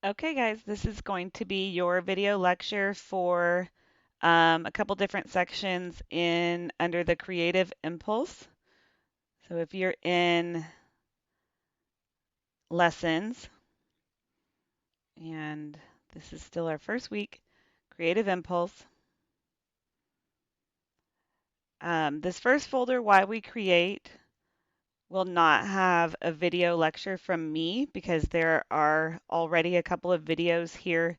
Okay, guys, this is going to be your video lecture for a couple different sections in under the Creative Impulse. So if you're in lessons, and this is still our first week, Creative Impulse. This first folder, Why We Create, will not have a video lecture from me because there are already a couple of videos here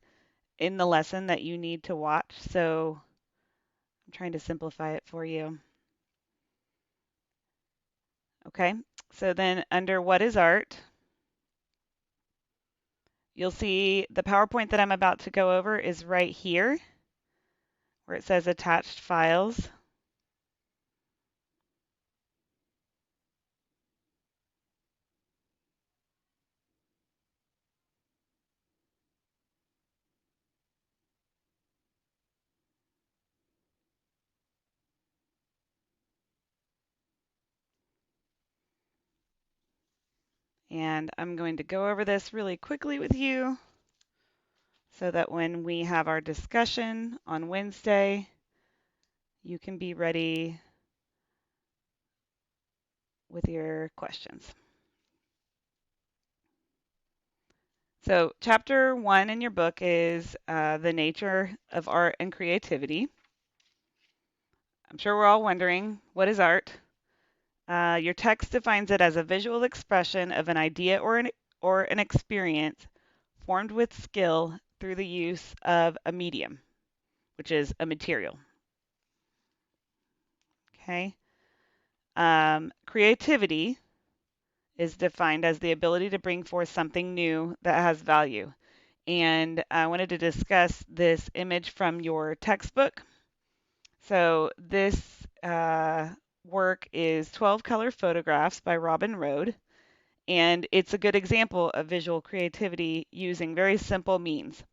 in the lesson that you need to watch. So I'm trying to simplify it for you. Okay, so then under What is Art, you'll see the PowerPoint that I'm about to go over is right here where it says Attached Files. And I'm going to go over this really quickly with you so that when we have our discussion on Wednesday, you can be ready with your questions. So, chapter 1 in your book is the nature of art and creativity. I'm sure we're all wondering, what is art? Your text defines it as a visual expression of an idea or an experience formed with skill through the use of a medium, which is a material. Okay. Creativity is defined as the ability to bring forth something new that has value. And I wanted to discuss this image from your textbook. So this work is 12 color photographs by Robin Rode, and it's a good example of visual creativity using very simple means.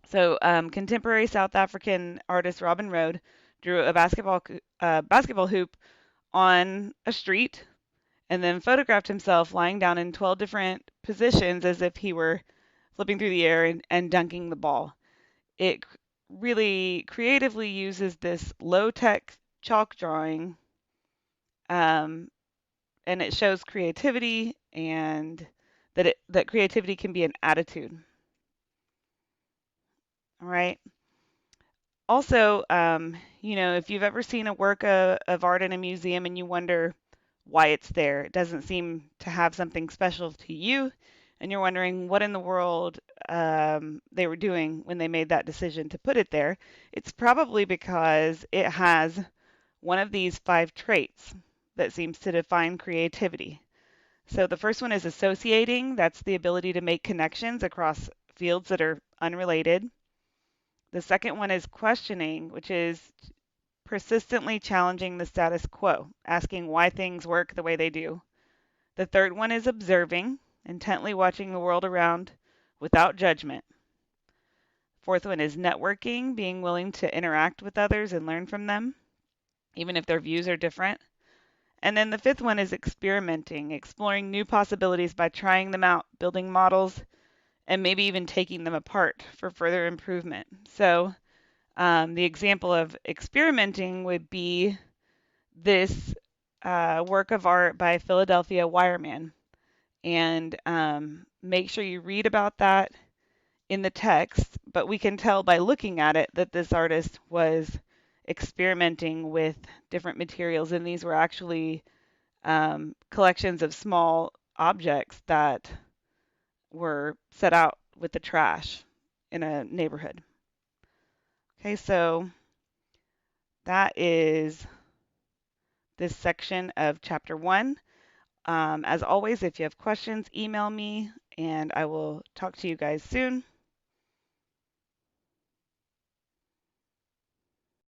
So contemporary South African artist Robin Rode drew a basketball hoop on a street and then photographed himself lying down in 12 different positions as if he were flipping through the air and dunking the ball. It really creatively uses this low-tech chalk drawing, um, and it shows creativity and that creativity can be an attitude. All right. Also, if you've ever seen a work of art in a museum and you wonder why it's there, it doesn't seem to have something special to you, and you're wondering what in the world they were doing when they made that decision to put it there, it's probably because it has one of these 5 traits that seems to define creativity. So the first one is associating. That's the ability to make connections across fields that are unrelated. The second one is questioning, which is persistently challenging the status quo, asking why things work the way they do. The third one is observing, intently watching the world around without judgment. Fourth one is networking, being willing to interact with others and learn from them, even if their views are different. And then the fifth one is experimenting, exploring new possibilities by trying them out, building models, and maybe even taking them apart for further improvement. So the example of experimenting would be this work of art by Philadelphia Wireman. And make sure you read about that in the text, but we can tell by looking at it that this artist was experimenting with different materials, and these were actually collections of small objects that were set out with the trash in a neighborhood. Okay, so that is this section of chapter 1. As always, if you have questions, email me, and I will talk to you guys soon.